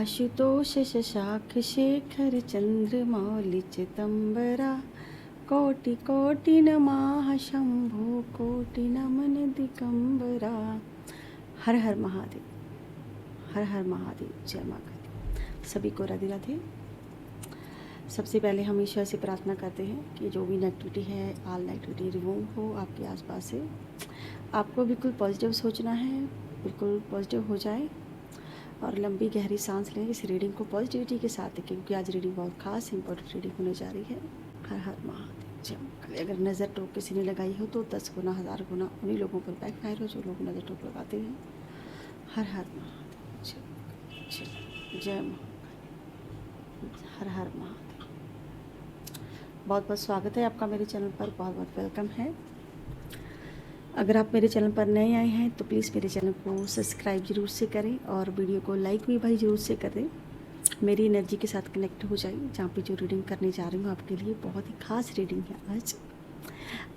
आशुतोष शशांक शेखर चंद्रमौलि चिदंबरा कोटि कोटि नमः शंभो कोटि नमन दिगंबरा। हर हर महादेव, हर हर महादेव, जय माँ काली। सभी को राधे राधे। सबसे पहले हम ईश्वर से प्रार्थना करते हैं कि जो भी नेगेटिविटी है, ऑल नेगेटिविटी रिमूव हो आपके आसपास से। आपको बिल्कुल पॉजिटिव सोचना है, बिल्कुल पॉजिटिव हो जाए और लंबी गहरी सांस लें। इस रीडिंग को पॉजिटिविटी के साथ देखें क्योंकि आज रीडिंग बहुत खास इंपॉर्टेंट रीडिंग होने जा रही है। हर हर महादेव, जय माँ काली। अगर नज़र टोक किसी ने लगाई हो तो 10 गुना 1000 गुना उन्हीं लोगों पर बैकफायर हो जो लोग नज़र टोक लगाते हैं। हर हर महादेव, जय माँ काली। हर हर महादेव। बहुत बहुत स्वागत है आपका मेरे चैनल पर, बहुत बहुत वेलकम है। अगर आप मेरे चैनल पर नए आए हैं तो प्लीज़ मेरे चैनल को सब्सक्राइब ज़रूर से करें और वीडियो को लाइक भी भाई ज़रूर से करें। मेरी एनर्जी के साथ कनेक्ट हो जाइए। जहाँ पे जो रीडिंग करने जा रही हूँ आपके लिए बहुत ही खास रीडिंग है।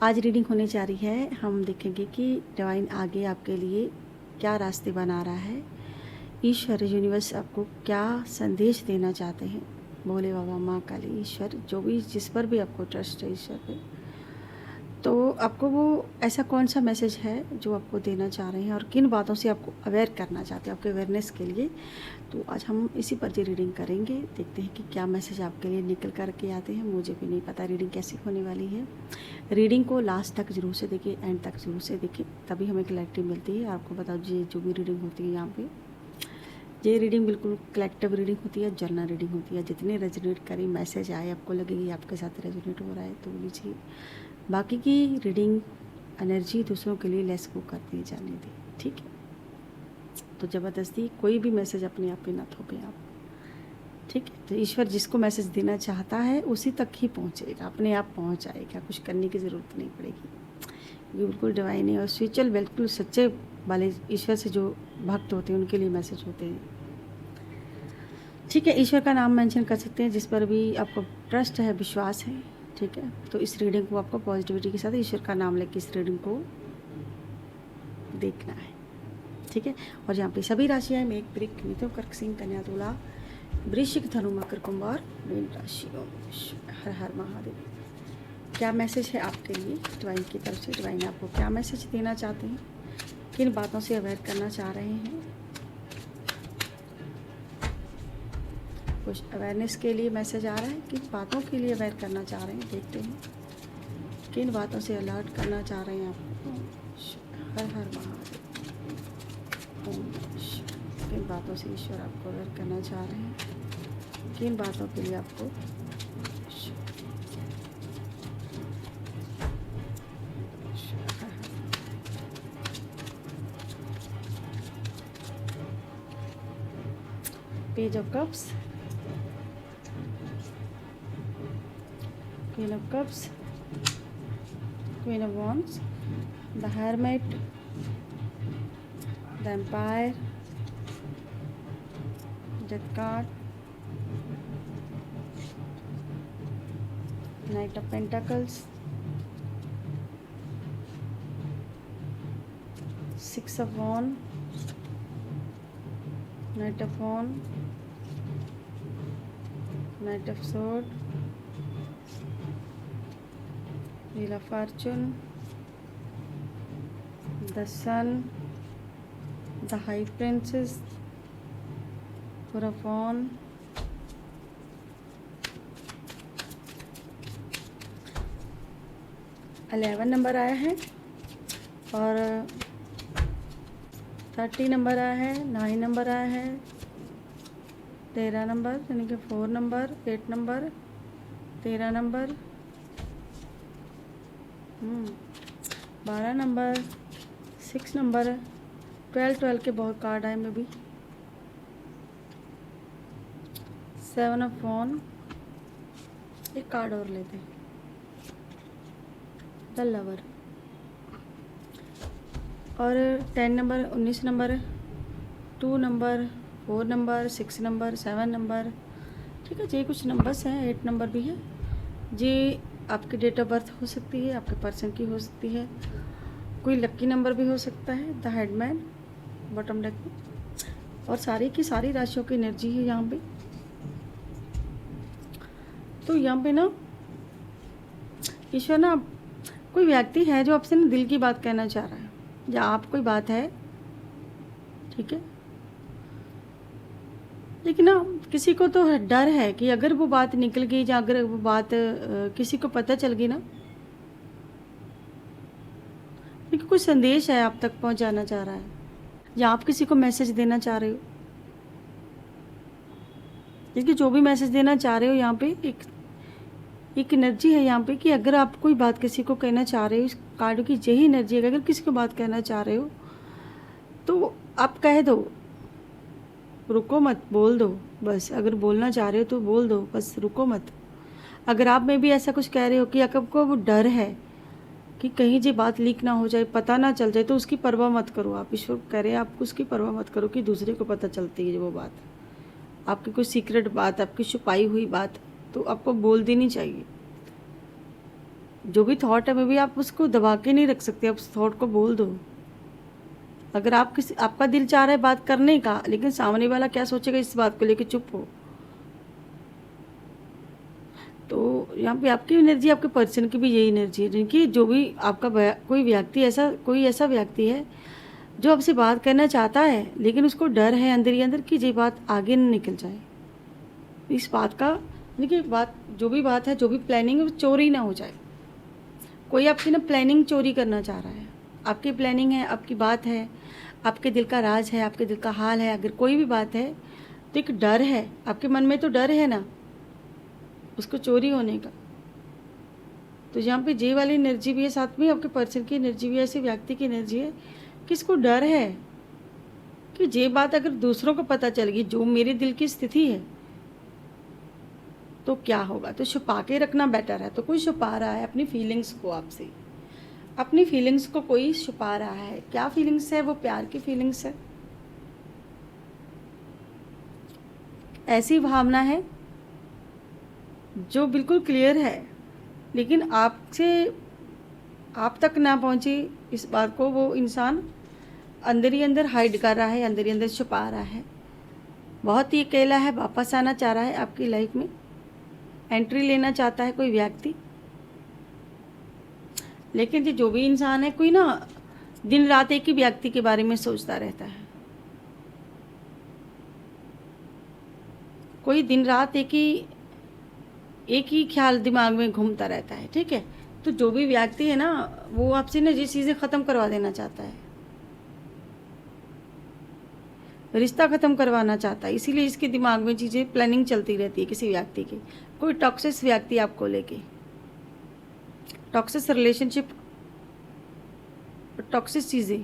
आज रीडिंग होने जा रही है। हम देखेंगे कि डिवाइन आगे आपके लिए क्या रास्ते बना रहा है। ईश्वर यूनिवर्स आपको क्या संदेश देना चाहते हैं। भोले बाबा, माँ काली, ईश्वर, जो भी जिस पर भी आपको ट्रस्ट है ईश्वर पे, तो आपको वो ऐसा कौन सा मैसेज है जो आपको देना चाह रहे हैं और किन बातों से आपको अवेयर करना चाहते हैं आपके अवेयरनेस के लिए। तो आज हम इसी पर जो रीडिंग करेंगे, देखते हैं कि क्या मैसेज आपके लिए निकल कर के आते हैं। मुझे भी नहीं पता रीडिंग कैसी होने वाली है। रीडिंग को लास्ट तक जरूर से देखिए, एंड तक जरूर से देखिए, तभी हमें क्लैरिटी मिलती है। आपको बता दीजिए जो भी रीडिंग होती है यहाँ पे, ये रीडिंग बिल्कुल कलेक्टिव रीडिंग होती है, जर्नल रीडिंग होती है। जितने रेजोनेट करें मैसेज आए, आपको लगेगी आपके साथ रेजोनेट हो रहा है तो लीजिए। बाकी की रीडिंग एनर्जी दूसरों के लिए लेस को कर दी जाने दी, ठीक है। तो ज़बरदस्ती कोई भी मैसेज अपने आप पे ना थोपें आप, ठीक है। तो ईश्वर जिसको मैसेज देना चाहता है उसी तक ही पहुँचेगा, अपने आप पहुँच जाएगा, कुछ करने की ज़रूरत नहीं पड़ेगी। ये बिल्कुल डिवाइन है और स्पिरिचुअल बिल्कुल सच्चे वाले ईश्वर से जो भक्त होते हैं उनके लिए मैसेज होते हैं, ठीक है। ईश्वर का नाम मेंशन कर सकते हैं जिस पर भी आपको ट्रस्ट है, विश्वास है, ठीक है। तो इस रीडिंग को आपको पॉजिटिविटी के साथ ईश्वर का नाम लेके इस रीडिंग को देखना है, ठीक है। और यहाँ पे सभी राशियाँ मेघ, वृक, मिथुन, कर्क, सिंह, कन्या, तुला, वृश्चिक, धनु, मकर, कुंभ और मीन राशि। हर हर महादेव। क्या मैसेज है आपके लिए डिवाइन की तरफ से? डिवाइन आपको क्या मैसेज देना चाहते हैं, किन बातों से अवेयर करना चाह रहे हैं? कुछ अवेयरनेस के लिए मैसेज आ रहा है, किन बातों के लिए अवेयर करना चाह रहे हैं, देखते हैं किन बातों से अलर्ट करना चाह रहे हैं आपको। हर हर महादेव। किन बातों से ईश्वर आपको अवेयर करना चाह रहे हैं, किन बातों के लिए आपको page of cups, Queen of Cups, Queen of Wands, the Hermit, the Empire, Death card, Knight of Pentacles, Six of Wands, Knight of Wands, Knight of Sword, Wheel of Fortune, the Sun, the High Princess, Four of Wands, 11 number आया है और 30 number आया है, 9 number आया है, 13 number यानी कि 4 number, 8 number, 13 number, 12 number, 6 number, 12 के बहुत कार्ड आए में भी, 7 ऑफ वन। एक कार्ड और लेते हैं, द लवर, और 10 number, 19 number, 2 number, 4 number, 6 number, 7 number, ठीक है जी। कुछ नंबर्स हैं, 8 नंबर भी है जी। आपकी डेट ऑफ बर्थ हो सकती है, आपके पर्सन की हो सकती है, कोई लक्की नंबर भी हो सकता है। द हेडमैन बॉटम डेक में, और सारी की सारी राशियों की एनर्जी है यहाँ पे। तो यहाँ पे ना ईश्वर ना कोई व्यक्ति है जो आपसे ना दिल की बात कहना चाह रहा है, या आप कोई बात है, ठीक है, लेकिन ना किसी को तो डर है कि अगर वो बात निकल गई या अगर वो बात किसी को पता चल गई ना, क्योंकि कोई संदेश है आप तक पहुंचाना चाह रहा है, या आप किसी को मैसेज देना चाह रहे हो। क्योंकि जो भी मैसेज देना चाह रहे हो यहाँ पे एक एनर्जी है यहाँ पे कि अगर आप कोई बात किसी को कहना चाह रहे हो, इस कार्ड की यही एनर्जी है, अगर किसी को बात कहना चाह रहे हो तो आप कह दो, रुको मत, बोल दो बस। अगर बोलना चाह रहे हो तो बोल दो बस, रुको मत। अगर आप में भी ऐसा कुछ कह रहे हो कि आपको वो डर है कि कहीं ये बात लीक ना हो जाए, पता ना चल जाए, तो उसकी परवाह मत करो। आप ईश्वर कह रहे हैं आप उसकी परवाह मत करो कि दूसरे को पता चलती है वो बात, आपकी कोई सीक्रेट बात, आपकी छुपाई हुई बात, तो आपको बोल देनी चाहिए। जो भी थॉट है में भी आप उसको दबा के नहीं रख सकते, आप उस थॉट को बोल दो। अगर आपका दिल चाह रहा है बात करने का, लेकिन सामने वाला क्या सोचेगा इस बात को लेकर चुप हो, तो यहाँ पे आपकी एनर्जी, आपके पर्सन की भी यही एनर्जी है, जिनकी जो भी आपका कोई ऐसा व्यक्ति है जो आपसे बात करना चाहता है, लेकिन उसको डर है अंदर ही अंदर कि ये बात आगे न निकल जाए। इस बात का देखिए, जो भी बात है, जो भी प्लानिंग है, वो चोरी ना हो जाए। कोई आपकी ना प्लानिंग चोरी करना चाह रहा है। आपकी प्लानिंग है, आपकी बात है, आपके दिल का राज है, आपके दिल का हाल है, अगर कोई भी बात है तो एक डर है आपके मन में, तो डर है ना उसको चोरी होने का। तो यहाँ पे जे वाली एनर्जी भी है, साथ में आपके पर्सन की एनर्जी भी है, ऐसे व्यक्ति की एनर्जी है कि इसको डर है कि ये बात अगर दूसरों को पता चल गई, जो मेरे दिल की स्थिति है, तो क्या होगा। तो छुपा के रखना बेटर है। तो कोई छुपा रहा है अपनी फीलिंग्स को आपसे, अपनी फीलिंग्स को कोई छुपा रहा है। क्या फीलिंग्स है? वो प्यार की फीलिंग्स है, ऐसी भावना है जो बिल्कुल क्लियर है, लेकिन आप तक ना पहुंची इस बात को वो इंसान अंदर ही अंदर हाइड कर रहा है, अंदर ही अंदर छुपा रहा है। बहुत ही अकेला है, वापस आना चाह रहा है आपकी लाइफ में, एंट्री लेना चाहता है कोई व्यक्ति। लेकिन जो भी इंसान है, कोई ना दिन रात एक ही व्यक्ति के बारे में सोचता रहता है, कोई दिन रात एक ही ख्याल दिमाग में घूमता रहता है, ठीक है। तो जो भी व्यक्ति है ना, वो आपसे ना ये चीज़ें ख़त्म करवा देना चाहता है, रिश्ता ख़त्म करवाना चाहता है, इसीलिए इसके दिमाग में चीज़ें प्लानिंग चलती रहती है किसी व्यक्ति की। कोई टॉक्सिक व्यक्ति आपको लेके, टॉक्सिक रिलेशनशिप, टॉक्सिक चीज़ें,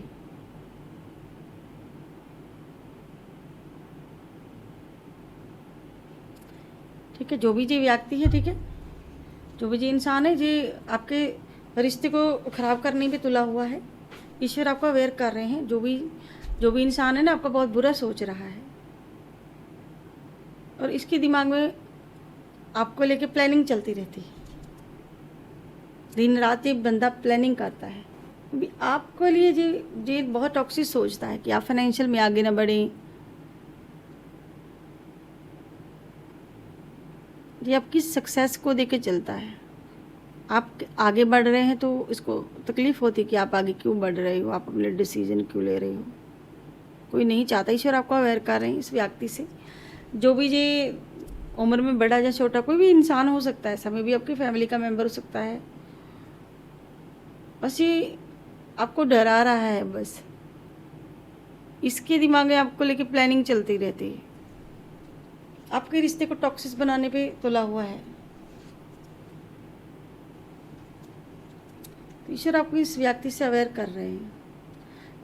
ठीक है। जो भी ये व्यक्ति है, ठीक है, जो भी ये इंसान है, ये आपके रिश्ते को ख़राब करने पे तुला हुआ है। ईश्वर आपको अवेयर कर रहे हैं। जो भी इंसान है ना, आपका बहुत बुरा सोच रहा है, और इसके दिमाग में आपको लेके प्लानिंग चलती रहती है। दिन रात ये बंदा प्लानिंग करता है। अभी आपके लिए ये बहुत टॉक्सिक सोचता है कि आप फाइनेंशियल में आगे ना बढ़ें, ये आपकी सक्सेस को देके चलता है। आप आगे बढ़ रहे हैं तो इसको तकलीफ़ होती है कि आप आगे क्यों बढ़ रहे हो, आप अपने डिसीजन क्यों ले रहे हो। कोई नहीं चाहता। ईश्वर आपको अवेयर कर रहे हैं इस व्यक्ति से। जो भी ये उम्र में बड़ा या छोटा कोई भी इंसान हो सकता है, समय भी आपकी फैमिली का मेंबर हो सकता है, बस ये आपको डरा रहा है। बस इसके दिमाग में आपको लेके प्लानिंग चलती रहती है, आपके रिश्ते को टॉक्सिक बनाने पे तुला हुआ है। ईश्वर आपको इस व्यक्ति से अवेयर कर रहे हैं।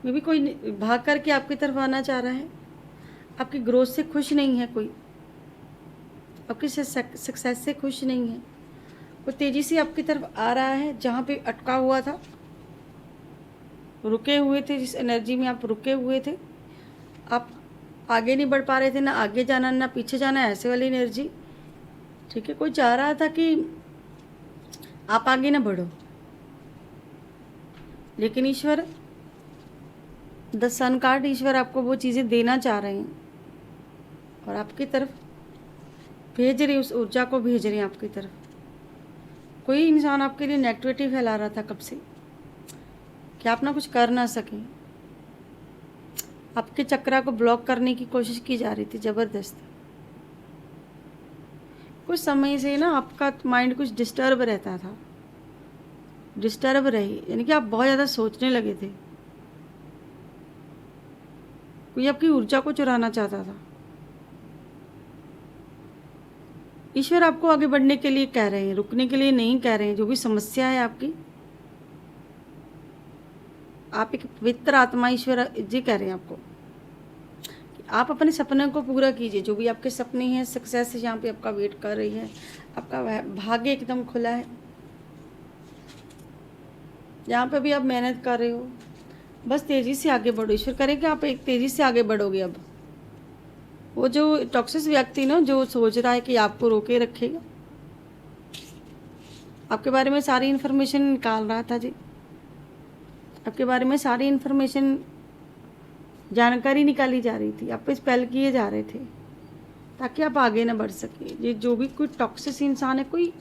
मे भी कोई भाग करके आपकी तरफ आना चाह रहा है, आपकी ग्रोथ से खुश नहीं है, कोई आपकी सक्सेस से खुश नहीं है। वो तेज़ी से आपकी तरफ आ रहा है, जहाँ पे अटका हुआ था, रुके हुए थे, जिस एनर्जी में आप रुके हुए थे, आप आगे नहीं बढ़ पा रहे थे, ना आगे जाना ना पीछे जाना, ऐसे वाली एनर्जी, ठीक है। कोई चाह रहा था कि आप आगे ना बढ़ो, लेकिन ईश्वर, द सन कार्ड, ईश्वर आपको वो चीज़ें देना चाह रहे हैं और आपकी तरफ भेज रही, उस ऊर्जा को भेज रही हैं आपकी तरफ। कोई इंसान आपके लिए नेगेटिविटी फैला रहा था कब से कि आप ना कुछ कर ना सकें, आपके चक्रा को ब्लॉक करने की कोशिश की जा रही थी ज़बरदस्त। कुछ समय से ना आपका माइंड कुछ डिस्टर्ब रहता था, डिस्टर्ब रही, यानी कि आप बहुत ज़्यादा सोचने लगे थे। कोई आपकी ऊर्जा को चुराना चाहता था। ईश्वर आपको आगे बढ़ने के लिए कह रहे हैं, रुकने के लिए नहीं कह रहे हैं। जो भी समस्या है आपकी, आप एक पवित्र आत्मा ईश्वर जी कह रहे हैं आपको कि आप अपने सपने को पूरा कीजिए। जो भी आपके सपने हैं, सक्सेस यहाँ पे आपका वेट कर रही है, आपका भाग्य एकदम खुला है। यहाँ पे भी आप मेहनत कर रहे हो, बस तेज़ी से आगे बढ़ो। ईश्वर करे कि आप एक तेज़ी से आगे बढ़ोगे। अब वो जो टॉक्सिक व्यक्ति ना, जो सोच रहा है कि आपको रोके रखेगा, आपके बारे में सारी इन्फॉर्मेशन निकाल रहा था जी, आपके बारे में सारी इन्फॉर्मेशन, जानकारी निकाली जा रही थी, आप पे स्पेल किए जा रहे थे ताकि आप आगे ना बढ़ सके। ये जो भी कोई टॉक्सिक इंसान है, कोई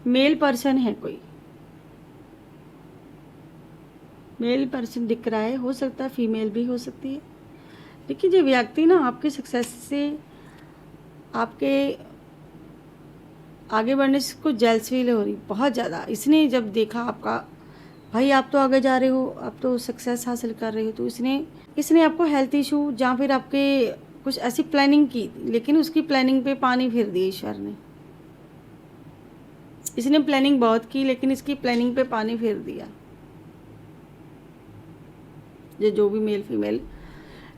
मेल पर्सन है, कोई मेल पर्सन दिख रहा है, हो सकता है फीमेल भी हो सकती है। देखिए, जो व्यक्ति ना आपके सक्सेस से, आपके आगे बढ़ने से कुछ जेल्स फील हो रही बहुत ज़्यादा। इसने जब देखा आपका, भाई आप तो आगे जा रहे हो, आप तो सक्सेस हासिल कर रहे हो, तो इसने आपको हेल्थ इशू या फिर आपके कुछ ऐसी प्लानिंग की, लेकिन उसकी प्लानिंग पे पानी फेर दिया ईश्वर ने। इसने प्लानिंग बहुत की, लेकिन इसकी प्लानिंग पे पानी फेर दिया। ये जो भी मेल फीमेल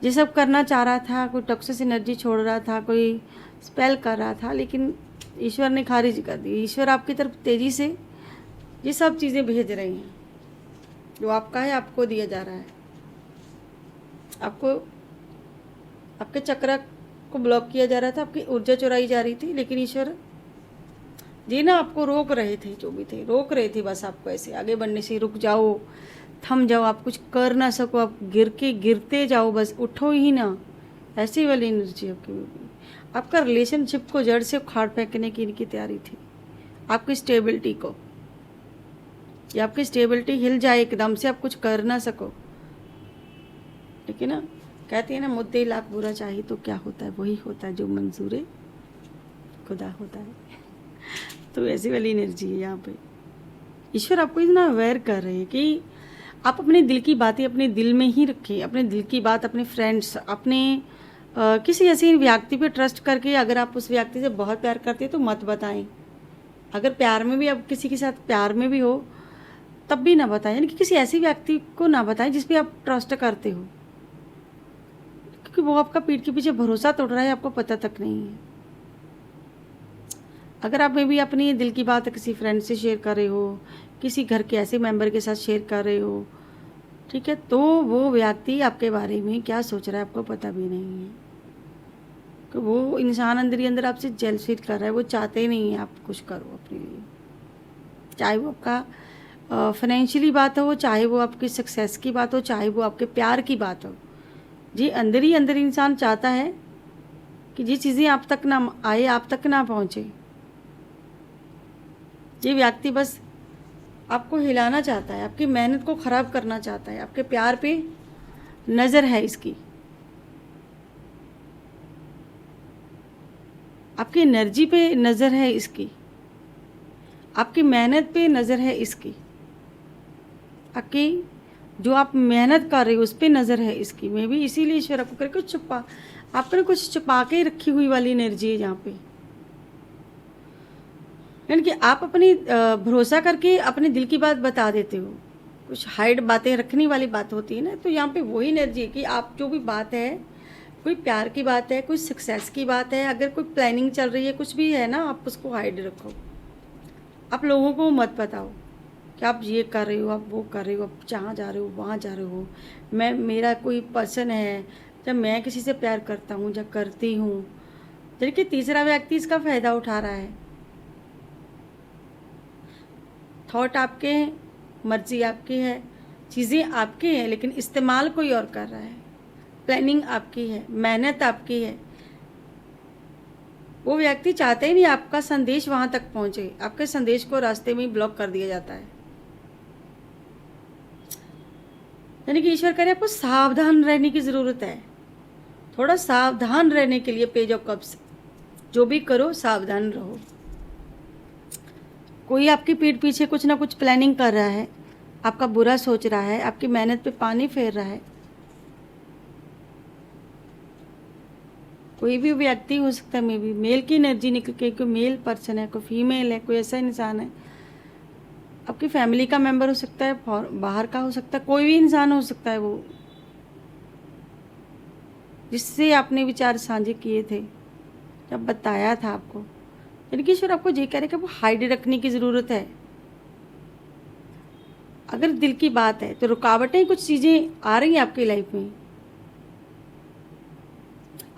ये सब करना चाह रहा था, कोई टॉक्सिक एनर्जी छोड़ रहा था, कोई स्पेल कर रहा था, लेकिन ईश्वर ने खारिज कर दी। ईश्वर आपकी तरफ तेज़ी से ये सब चीज़ें भेज रही हैं। जो आपका है आपको दिया जा रहा है। आपको आपके चक्र को ब्लॉक किया जा रहा था, आपकी ऊर्जा चुराई जा रही थी, लेकिन ईश्वर जी ना आपको रोक रहे थे। जो भी थे रोक रहे थे, बस आपको ऐसे आगे बढ़ने से। रुक जाओ, थम जाओ, आप कुछ कर ना सको, आप गिरते जाओ, बस उठो ही ना, ऐसी वाली एनर्जी आपकी। आपका रिलेशनशिप को जड़ से उखाड़ फेंकने की इनकी तैयारी थी। आपकी स्टेबिलिटी को, या आपकी स्टेबिलिटी हिल जाए एकदम से, आप कुछ कर ना सको। लेकिन ना कहती है ना, मुद्दे लाख बुरा चाहिए तो क्या होता है, वही होता है जो मंजूर खुदा होता है। तो ऐसी वाली एनर्जी है यहाँ पे। ईश्वर आपको इतना अवेयर कर रहे हैं कि आप अपने दिल की बातें अपने दिल में ही रखें। अपने दिल की बात अपने फ्रेंड्स, अपने किसी ऐसे व्यक्ति पे ट्रस्ट करके, अगर आप उस व्यक्ति से बहुत प्यार करते हैं तो मत बताएं। अगर प्यार में भी, आप किसी के साथ प्यार में भी हो तब भी ना बताएं, यानी कि किसी ऐसे व्यक्ति को ना बताएं जिस पे आप ट्रस्ट करते हो, क्योंकि वो आपका पीठ के पीछे भरोसा तोड़ रहा है, आपको पता तक नहीं है। अगर आप में भी अपनी दिल की बात किसी फ्रेंड से शेयर कर रहे हो, किसी घर के ऐसे मेंबर के साथ शेयर कर रहे हो, ठीक है, तो वो व्यक्ति आपके बारे में क्या सोच रहा है आपको पता भी नहीं है। कि वो इंसान अंदर ही अंदर आपसे जेलस फील कर रहा है। वो चाहते ही नहीं है आप कुछ करो अपने लिए, चाहे वो आपका फाइनेंशियली बात हो, चाहे वो आपकी सक्सेस की बात हो, चाहे वो आपके प्यार की बात हो। जी अंदर ही अंदर इंसान चाहता है कि ये चीज़ें आप तक ना आए, आप तक ना पहुँचे। ये व्यक्ति बस आपको हिलाना चाहता है, आपकी मेहनत को ख़राब करना चाहता है, आपके प्यार पे नज़र है इसकी, आपकी एनर्जी पे नज़र है इसकी, आपकी मेहनत पे नज़र है इसकी, आपकी जो आप मेहनत कर रहे हो उस पर नज़र है इसकी। मैं भी इसीलिए ईश्वर आपको करे कुछ छुपा, आपने कुछ छुपा के रखी हुई वाली एनर्जी है यहाँ पे। यानी कि आप अपनी भरोसा करके अपने दिल की बात बता देते हो। कुछ हाइड बातें रखने वाली बात होती है ना, तो यहाँ पे वही एनर्जी है कि आप जो भी बात है, कोई प्यार की बात है, कोई सक्सेस की बात है, अगर कोई प्लानिंग चल रही है, कुछ भी है ना, आप उसको हाइड रखो। आप लोगों को मत बताओ कि आप ये कर रहे हो, आप वो कर रहे हो, आप जहाँ जा रहे हो वहाँ जा रहे हो। मेरा कोई पर्सन है, जब मैं किसी से प्यार करता हूँ, जब करती हूँ, जबकि तीसरा व्यक्ति इसका फ़ायदा उठा रहा है। थॉट आपके हैं, मर्जी आपकी है, चीज़ें आपकी हैं, लेकिन इस्तेमाल कोई और कर रहा है। प्लानिंग आपकी है, मेहनत आपकी है, वो व्यक्ति चाहते ही नहीं आपका संदेश वहाँ तक पहुँचे, आपके संदेश को रास्ते में ही ब्लॉक कर दिया जाता है। यानी कि ईश्वर कह रहे आपको सावधान रहने की ज़रूरत है। थोड़ा सावधान रहने के लिए पेज ऑफ कप्स, जो भी करो सावधान रहो। कोई आपकी पीठ पीछे कुछ ना कुछ प्लानिंग कर रहा है, आपका बुरा सोच रहा है, आपकी मेहनत पे पानी फेर रहा है। कोई भी व्यक्ति हो सकता है, मे बी मेल की एनर्जी निकल के, कोई मेल पर्सन है, कोई फीमेल है, कोई ऐसा इंसान है, आपकी फैमिली का मेंबर हो सकता है, बाहर का हो सकता है, कोई भी इंसान हो सकता है वो, जिससे आपने विचार साझे किए थे, जब बताया था आपको। यानी कि ईश्वर आपको ये कह रहे कि वो हाइड रखने की ज़रूरत है। अगर दिल की बात है तो रुकावटें, कुछ चीज़ें आ रही हैं आपकी लाइफ में,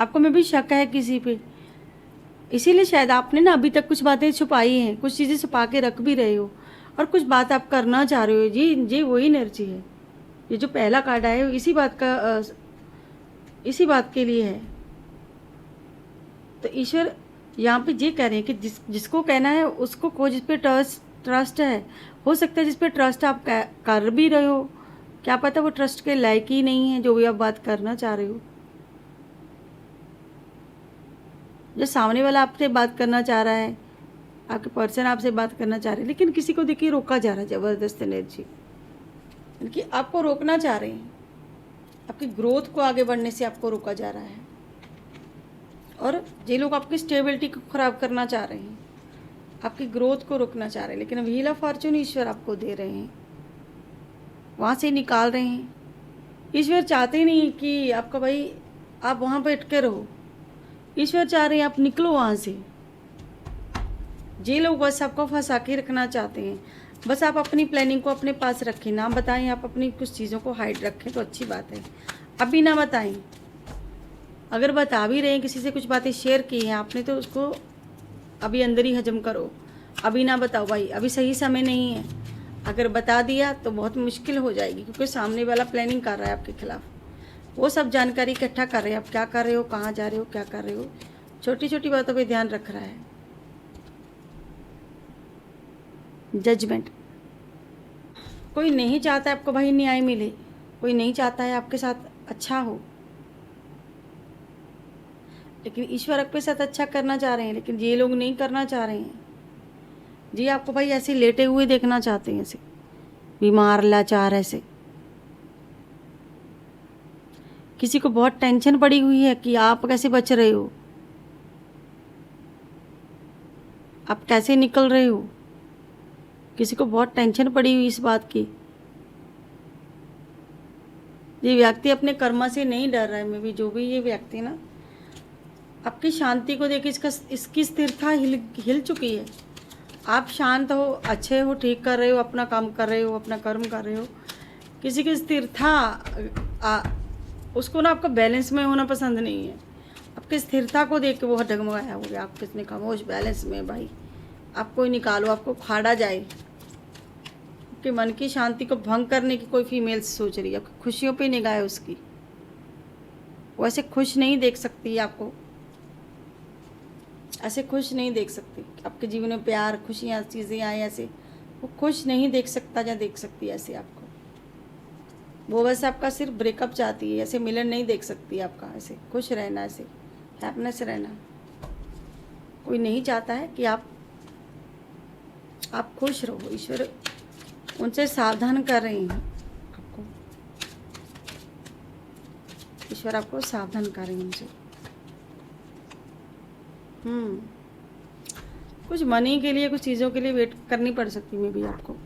आपको में भी शक है किसी पे, इसीलिए शायद आपने ना अभी तक कुछ बातें छुपाई हैं, कुछ चीज़ें छुपा के रख भी रहे हो, और कुछ बात आप करना चाह रहे हो। ये वही एनर्जी है। ये जो पहला कार्ड आया है इसी बात के लिए है। तो ईश्वर यहाँ पे ये कह रहे हैं कि जिसको कहना है उसको को, जिस पे ट्रस्ट है, हो सकता है जिस पे ट्रस्ट आप कर भी रहे हो, क्या पता वो ट्रस्ट के लायक ही नहीं है जो भी आप बात करना चाह रहे हो। जो सामने वाला आपसे बात करना चाह रहा है, आपके पर्सन आपसे बात करना चाह रहे हैं, लेकिन किसी को देखिए रोका जा रहा है, ज़बरदस्त एनर्जी, कि आपको रोकना चाह रहे हैं, आपकी ग्रोथ को आगे बढ़ने से आपको रोका जा रहा है। और ये लोग आपकी स्टेबिलिटी को ख़राब करना चाह रहे हैं, आपकी ग्रोथ को रोकना चाह रहे हैं, लेकिन व्हील ऑफ फॉर्चून ईश्वर आपको दे रहे हैं, वहाँ से निकाल रहे हैं। ईश्वर चाहते नहीं कि आपका भाई आप वहाँ पे अटके रहो, ईश्वर चाह रहे हैं आप निकलो वहाँ से। ये लोग बस आपको फंसा के रखना चाहते हैं, बस आप अपनी प्लानिंग को अपने पास रखें, ना बताएं, आप अपनी कुछ चीज़ों को हाइड रखें तो अच्छी बात है। अभी ना बताएं, अगर बता भी रहे हैं, किसी से कुछ बातें शेयर की हैं आपने, तो उसको अभी अंदर ही हजम करो, अभी ना बताओ भाई, अभी सही समय नहीं है। अगर बता दिया तो बहुत मुश्किल हो जाएगी, क्योंकि सामने वाला प्लानिंग कर रहा है आपके खिलाफ, वो सब जानकारी इकट्ठा कर रहे हैं, आप क्या कर रहे हो, कहाँ जा रहे हो, क्या कर रहे हो, छोटी छोटी बातों पे ध्यान रख रहा है। जजमेंट, कोई नहीं चाहता आपको भाई न्याय मिले, कोई नहीं चाहता है आपके साथ अच्छा हो, लेकिन ईश्वर आपके साथ अच्छा करना चाह रहे हैं, लेकिन ये लोग नहीं करना चाह रहे हैं। जी आपको भाई ऐसे लेटे हुए देखना चाहते हैं, ऐसे बीमार लाचार, ऐसे किसी को बहुत टेंशन पड़ी हुई है कि आप कैसे बच रहे हो, आप कैसे निकल रहे हो, किसी को बहुत टेंशन पड़ी हुई इस बात की। ये व्यक्ति अपने कर्मा से नहीं डर रहा है, मे भी जो भी ये व्यक्ति ना, आपकी शांति को देख इसकी स्थिरता हिल चुकी है। आप शांत हो, अच्छे हो, ठीक कर रहे हो, अपना काम कर रहे हो, अपना कर्म कर रहे हो। किसी की स्थिरता उसको ना आपका बैलेंस में होना पसंद नहीं है, आपकी स्थिरता को देख के वो डगमगाया हो गया। आप कितने खामोश बैलेंस में भाई, आपको निकालो, आपको खाड़ा जाए। आपके मन की शांति को भंग करने की कोई फीमेल सोच रही है, आपकी खुशियों पे निगाह है उसकी, वो ऐसे खुश नहीं देख सकती, आपको ऐसे खुश नहीं देख सकती। आपके जीवन में प्यार, खुशियाँ, चीज़ें आए ऐसे, वो खुश नहीं देख सकता या देख सकती ऐसे आपको। वो बस आपका सिर्फ ब्रेकअप चाहती है, ऐसे मिलन नहीं देख सकती आपका, ऐसे खुश रहना, ऐसे हैप्पीनेस रहना। कोई नहीं चाहता है कि आप खुश रहो। ईश्वर उनसे सावधान कर रहे हैं आपको, ईश्वर आपको सावधान कर रहे हैं उनसे। कुछ मनी के लिए, कुछ चीज़ों के लिए वेट करनी पड़ सकती है भी आपको।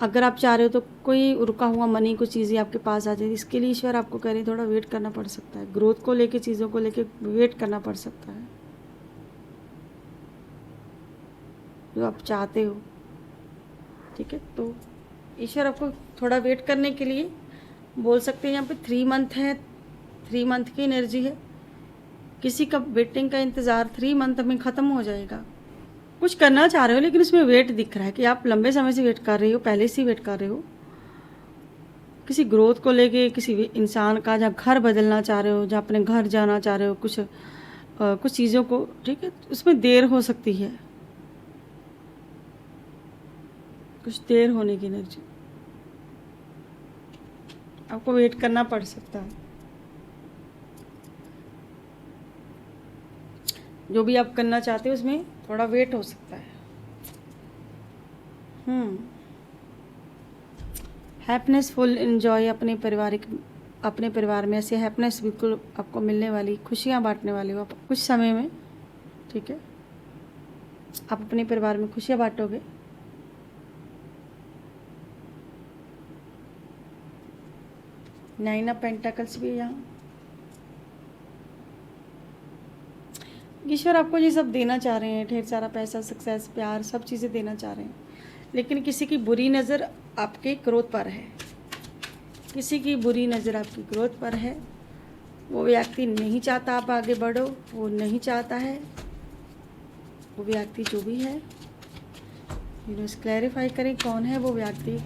अगर आप चाह रहे हो तो कोई रुका हुआ मनी, कुछ चीज़ें आपके पास आ जाए, इसके लिए ईश्वर आपको कह रहे हैं थोड़ा वेट करना पड़ सकता है। ग्रोथ को लेके, चीज़ों को लेके वेट करना पड़ सकता है, जो आप चाहते हो। ठीक है, तो ईश्वर आपको थोड़ा वेट करने के लिए बोल सकते हैं। यहाँ पे 3 मंथ है, 3 मंथ की एनर्जी है। किसी का वेटिंग का इंतज़ार 3 मंथ में ख़त्म हो जाएगा। कुछ करना चाह रहे हो लेकिन उसमें वेट दिख रहा है कि आप लंबे समय से वेट कर रहे हो, पहले से वेट कर रहे हो। किसी ग्रोथ को लेके, किसी इंसान का, जहाँ घर बदलना चाह रहे हो, जहाँ अपने घर जाना चाह रहे हो, कुछ कुछ चीज़ों को, ठीक है, उसमें देर हो सकती है, कुछ देर होने की एनर्जी, आपको वेट करना पड़ सकता है। जो भी आप करना चाहते हो उसमें थोड़ा वेट हो सकता है। हैप्पीनेस, फुल एंजॉय अपने परिवार में ऐसे हैप्पीनेस बिल्कुल आपको मिलने वाली, खुशियाँ बांटने वाले हो आप कुछ समय में, ठीक है। आप अपने परिवार में खुशियाँ बांटोगे। नाइन ऑफ पेंटाकल्स भी है यहाँ। ईश्वर आपको ये सब देना चाह रहे हैं, ढेर सारा पैसा, सक्सेस, प्यार, सब चीज़ें देना चाह रहे हैं, लेकिन किसी की बुरी नज़र आपके ग्रोथ पर है, किसी की बुरी नज़र आपकी ग्रोथ पर है। वो व्यक्ति नहीं चाहता आप आगे बढ़ो, वो नहीं चाहता है, वो व्यक्ति जो भी है, यूनिवर्स क्लैरिफाई करें कौन है वो व्यक्ति,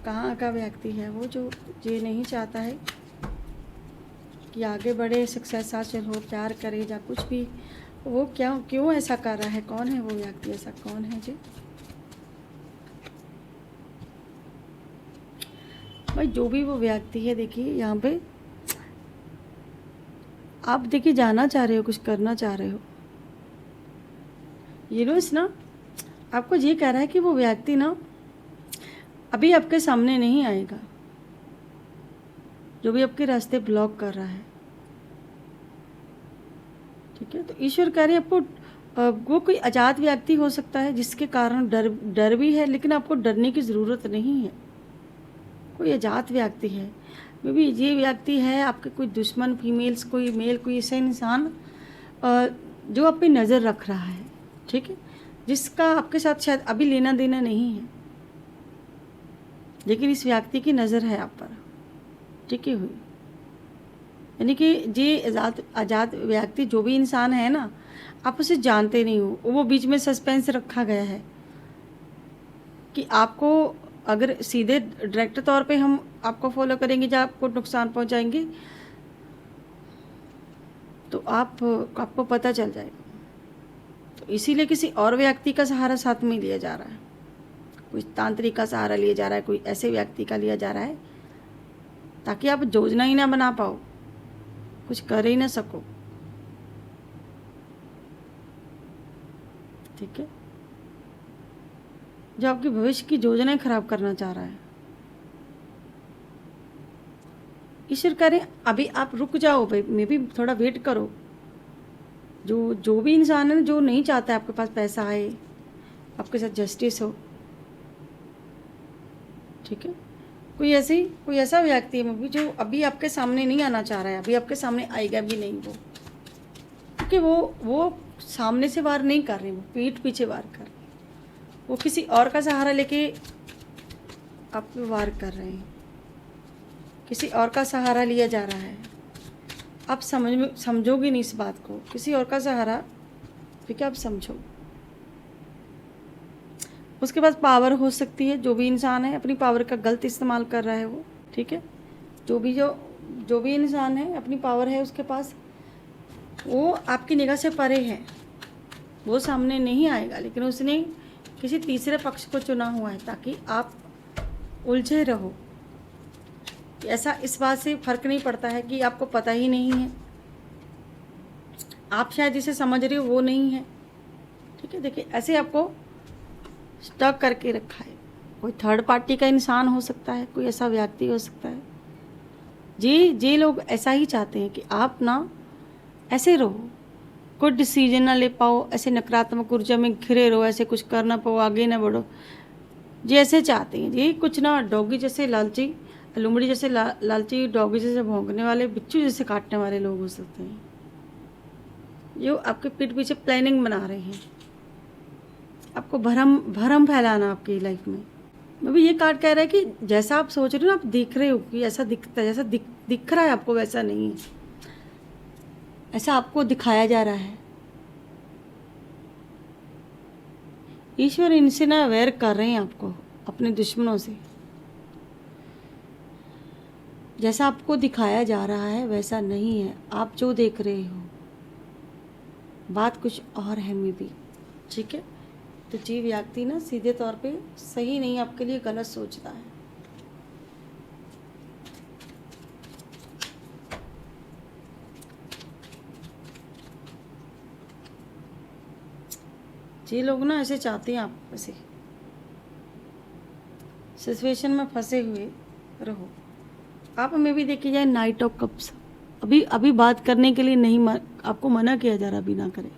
कहाँ का व्यक्ति है वो जो ये नहीं चाहता है कि आगे बढ़े, सक्सेस हासिल हो, प्यार करे या कुछ भी। वो क्यों ऐसा कर रहा है, कौन है वो व्यक्ति, ऐसा कौन है जी। भाई जो भी वो व्यक्ति है, देखिए यहाँ पे आप देखिए जाना चाह रहे हो, कुछ करना चाह रहे हो, यूनिवर्स ना आपको ये कह रहा है कि वो व्यक्ति ना अभी आपके सामने नहीं आएगा, जो भी आपके रास्ते ब्लॉक कर रहा है, ठीक है। तो ईश्वर कह रहे हैं आपको वो कोई अजात व्यक्ति हो सकता है जिसके कारण डर भी है, लेकिन आपको डरने की ज़रूरत नहीं है। कोई अजात व्यक्ति है, मे बी ये व्यक्ति है आपके कोई दुश्मन, फीमेल्स, कोई मेल, कोई ऐसा इंसान जो आप पे नज़र रख रहा है, ठीक है, जिसका आपके साथ शायद अभी लेना देना नहीं है, लेकिन इस व्यक्ति की नज़र है आप पर टिकी हुई। यानी कि ये आज़ाद व्यक्ति जो भी इंसान है ना, आप उसे जानते नहीं हो, वो बीच में सस्पेंस रखा गया है कि आपको अगर सीधे डायरेक्ट तौर पे हम आपको फॉलो करेंगे या आपको नुकसान पहुंचाएंगे तो आपको पता चल जाएगा। तो इसीलिए किसी और व्यक्ति का सहारा साथ में लिया जा रहा है, कोई तांत्रिक का सहारा लिया जा रहा है, कोई ऐसे व्यक्ति का लिया जा रहा है ताकि आप योजना ही ना बना पाओ, कुछ कर ही ना सको, ठीक है। जो आपके भविष्य की योजनाएं खराब करना चाह रहा है, ईश्वर कह रहे हैं अभी आप रुक जाओ भाई, मे भी थोड़ा वेट करो। जो भी इंसान है जो नहीं चाहता है आपके पास पैसा आए, आपके साथ जस्टिस हो, ठीक है, कोई ऐसा व्यक्ति है भी जो अभी आपके सामने नहीं आना चाह रहा है, अभी आपके सामने आएगा भी नहीं वो, क्योंकि वो सामने से वार नहीं कर रहे, वो पीठ पीछे वार कर रहे, वो किसी और का सहारा लेके आप पे वार कर रहे हैं, किसी और का सहारा लिया जा रहा है। आप समझोगे नहीं इस बात को, किसी और का सहारा फिर क्या आप समझो। उसके पास पावर हो सकती है, जो भी इंसान है अपनी पावर का गलत इस्तेमाल कर रहा है वो, ठीक है। जो भी इंसान है अपनी पावर है उसके पास, वो आपकी निगाह से परे है, वो सामने नहीं आएगा, लेकिन उसने किसी तीसरे पक्ष को चुना हुआ है ताकि आप उलझे रहो। ऐसा इस बात से फर्क नहीं पड़ता है कि आपको पता ही नहीं है, आप शायद जिसे समझ रहे हो वो नहीं है, ठीक है। देखिए ऐसे आपको स्टक करके रखा है, कोई थर्ड पार्टी का इंसान हो सकता है, कोई ऐसा व्यक्ति हो सकता है। जे लोग ऐसा ही चाहते हैं कि आप ना ऐसे रहो, कोई डिसीजन ना ले पाओ, ऐसे नकारात्मक ऊर्जा में घिरे रहो, ऐसे कुछ कर ना पाओ, आगे ना बढ़ो, ये ऐसे चाहते हैं। ये कुछ ना डॉगी जैसे लालची, लुमड़ी जैसे लालची, डॉगी जैसे भौंकने वाले, बिच्छू जैसे काटने वाले लोग हो सकते हैं, जो आपके पीठ पीछे प्लानिंग बना रहे हैं, आपको भरम फैलाना आपकी लाइफ में। मैं भी ये कार्ड कह रहा है कि जैसा आप सोच रहे हो ना, आप दिख रहे हो कि ऐसा दिखता है, जैसा दिख रहा है आपको वैसा नहीं है, ऐसा आपको दिखाया जा रहा है। ईश्वर इनसे ना अवेयर कर रहे हैं आपको, अपने दुश्मनों से। जैसा आपको दिखाया जा रहा है वैसा नहीं है, आप जो देख रहे हो बात कुछ और है मे बी। ठीक है, तो जी व्यक्ति ना सीधे तौर पे सही नहीं, आपके लिए गलत सोचता है। ये लोग ना ऐसे चाहते हैं आप ऐसे सिचुएशन में फंसे हुए रहो। आप में भी देखी जाए नाइट ऑफ कप्स, अभी बात करने के लिए नहीं, आपको मना किया जा रहा, अभी ना करें।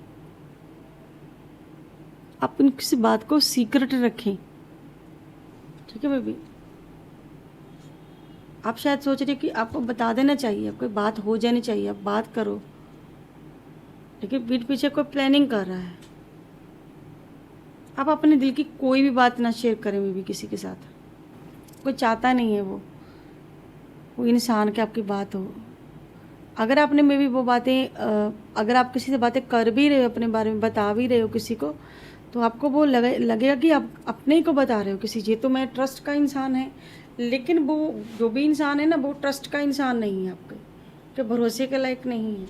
आप किसी बात को सीक्रेट रखें, ठीक है बेबी। आप शायद सोच रहे कि आपको बता देना चाहिए, कोई बात हो जानी चाहिए, आप बात करो, लेकिन पीठ पीछे कोई प्लानिंग कर रहा है। आप अपने दिल की कोई भी बात ना शेयर करें बेबी किसी के साथ, कोई चाहता नहीं है वो इंसान के आपकी बात हो। अगर आपने में भी वो बातें अगर आप किसी से बातें कर भी रहे हो, अपने बारे में बता भी रहे हो किसी को, तो आपको वो लगेगा कि आप अपने ही को बता रहे हो किसी। ये तो मैं ट्रस्ट का इंसान है, लेकिन वो जो भी इंसान है ना, वो ट्रस्ट का इंसान नहीं है, आपके भरोसे के लायक नहीं है।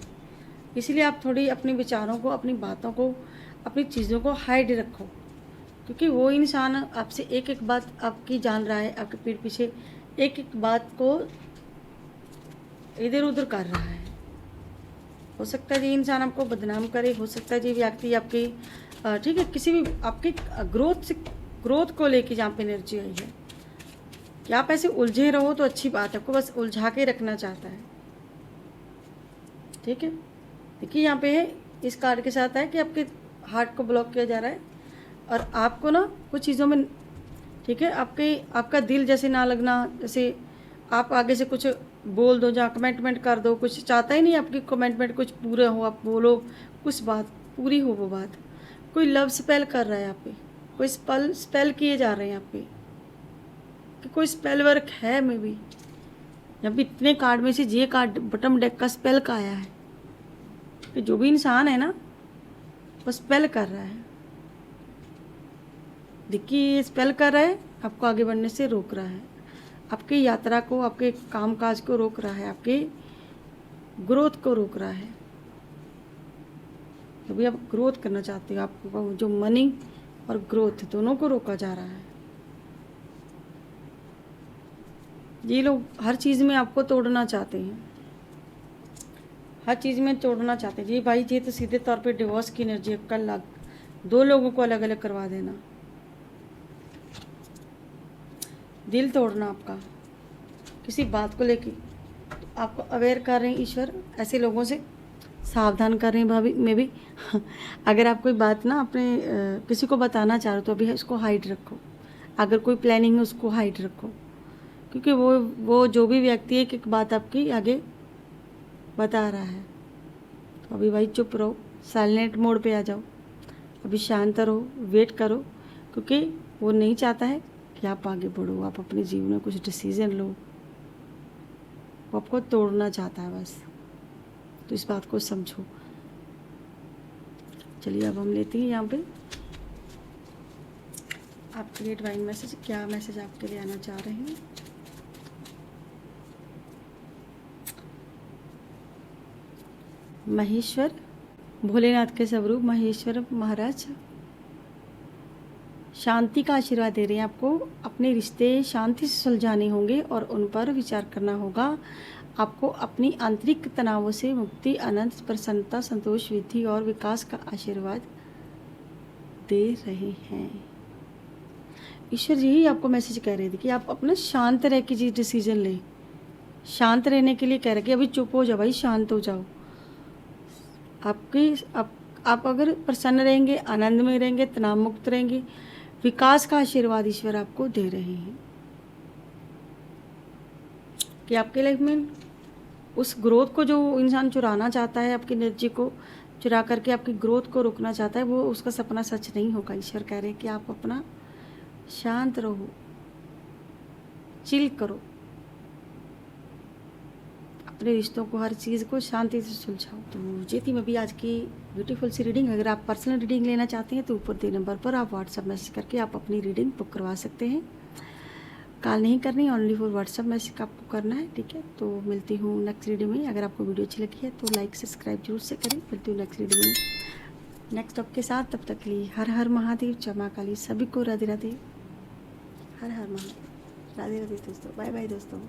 इसलिए आप थोड़ी अपने विचारों को, अपनी बातों को, अपनी चीज़ों को हाइड रखो, क्योंकि वो इंसान आपसे एक एक बात आपकी जान रहा है, आपके पीठ पीछे एक एक बात को इधर उधर कर रहा है। हो सकता है ये इंसान आपको बदनाम करे, हो सकता है ये व्यक्ति आपकी ठीक है किसी भी आपके ग्रोथ को लेके जहाँ पे एनर्जी आई है कि आप ऐसे उलझे रहो तो अच्छी बात है, आपको बस उलझा के रखना चाहता है। ठीक है, देखिए यहाँ पे है, इस कार्ड के साथ है कि आपके हार्ट को ब्लॉक किया जा रहा है और आपको ना कुछ चीज़ों में, ठीक है, आपका दिल जैसे ना लगना, जैसे आप आगे से कुछ बोल दो, जहाँ कमेंटमेंट कर दो, कुछ चाहता ही नहीं आपकी कमेंटमेंट कुछ पूरा हो, आप बोलो कुछ बात पूरी हो वो बात। कोई लव स्पेल कर रहा है यहाँ पे, कोई स्पेल किए जा रहे हैं यहाँ पे, कि कोई स्पेल वर्क है मे बी। यहाँ पे इतने कार्ड में से ये कार्ड बॉटम डेक का स्पेल का आया है कि जो भी इंसान है ना वो स्पेल कर रहा है। देखिए ये स्पेल कर रहा है, आपको आगे बढ़ने से रोक रहा है, आपकी यात्रा को, आपके कामकाज को रोक रहा है, आपके ग्रोथ को रोक रहा है। तो भी आप ग्रोथ करना चाहते हो, आपको जो मनी और ग्रोथ दोनों को रोका जा रहा है। ये लोग हर चीज़ में आपको तोड़ना चाहते हैं, हर चीज़ में तोड़ना चाहते हैं। जी भाई, ये तो सीधे तौर पे डिवोर्स की एनर्जी है। कल दो लोगों को अलग अलग करवा देना, दिल तोड़ना आपका किसी बात को लेके। आपको अवेयर कर रहे हैं ईश्वर, ऐसे लोगों से सावधान कर रहे हैं भाभी में भी। अगर आप कोई बात ना अपने किसी को बताना चाह रहे हो तो अभी उसको हाइड रखो। अगर कोई प्लानिंग है उसको हाइड रखो, क्योंकि वो जो भी व्यक्ति एक एक बात आपकी आगे बता रहा है। तो अभी भाई चुप रहो, साइलेंट मोड पे आ जाओ, अभी शांत रहो, वेट करो, क्योंकि वो नहीं चाहता है कि आप आगे बढ़ो, आप अपने जीवन में कुछ डिसीजन लो। वो आपको तोड़ना चाहता है बस, तो इस बात को समझो। चलिए अब हम लेते हैं यहाँ पे आपके लिए डिवाइन मैसेज, क्या मैसेज आपके लिए आना चाह रहे हैं। महेश्वर, भोलेनाथ के स्वरूप महेश्वर महाराज शांति का आशीर्वाद दे रहे हैं आपको। अपने रिश्ते शांति से सुलझाने होंगे और उन पर विचार करना होगा। आपको अपनी आंतरिक तनावों से मुक्ति, आनंद, प्रसन्नता, संतोष, वृद्धि और विकास का आशीर्वाद दे रहे हैं। ईश्वर जी ही आपको मैसेज कह रहे थे कि आप अपना शांत रह के जी डिसीजन लें। शांत रहने के लिए कह रहे कि अभी चुप हो जाओ भाई, शांत हो जाओ। आप अगर प्रसन्न रहेंगे, आनंद में रहेंगे, तनाव मुक्त रहेंगे, विकास का आशीर्वाद ईश्वर आपको दे रहे हैं कि आपके लाइफ में उस ग्रोथ को जो इंसान चुराना चाहता है, आपकी एनर्जी को चुरा करके आपकी ग्रोथ को रोकना चाहता है, वो उसका सपना सच नहीं होगा। ईश्वर कह रहे हैं कि आप अपना शांत रहो, चिल करो, अपने रिश्तों को, हर चीज़ को शांति से सुलझाओ। तो ये थी मैं भी आज की ब्यूटीफुल सी रीडिंग। अगर आप पर्सनल रीडिंग लेना चाहते हैं तो ऊपर दिए नंबर पर आप व्हाट्सएप मैसेज करके आप अपनी रीडिंग बुक करवा सकते हैं। कॉल नहीं करनी, ओनली फॉर व्हाट्सअप मैसेज आपको करना है, ठीक है। तो मिलती हूँ नेक्स्ट वीडियो में। अगर आपको वीडियो अच्छी लगी है तो लाइक सब्सक्राइब जरूर से करें। मिलती हूँ नेक्स्ट वीडियो में नेक्स्ट टॉप के साथ। तब तक के लिए हर हर महादेव, जय मां काली, सभी को राधे राधे, हर हर महादेव, राधे राधे दोस्तों, बाय बाय दोस्तों।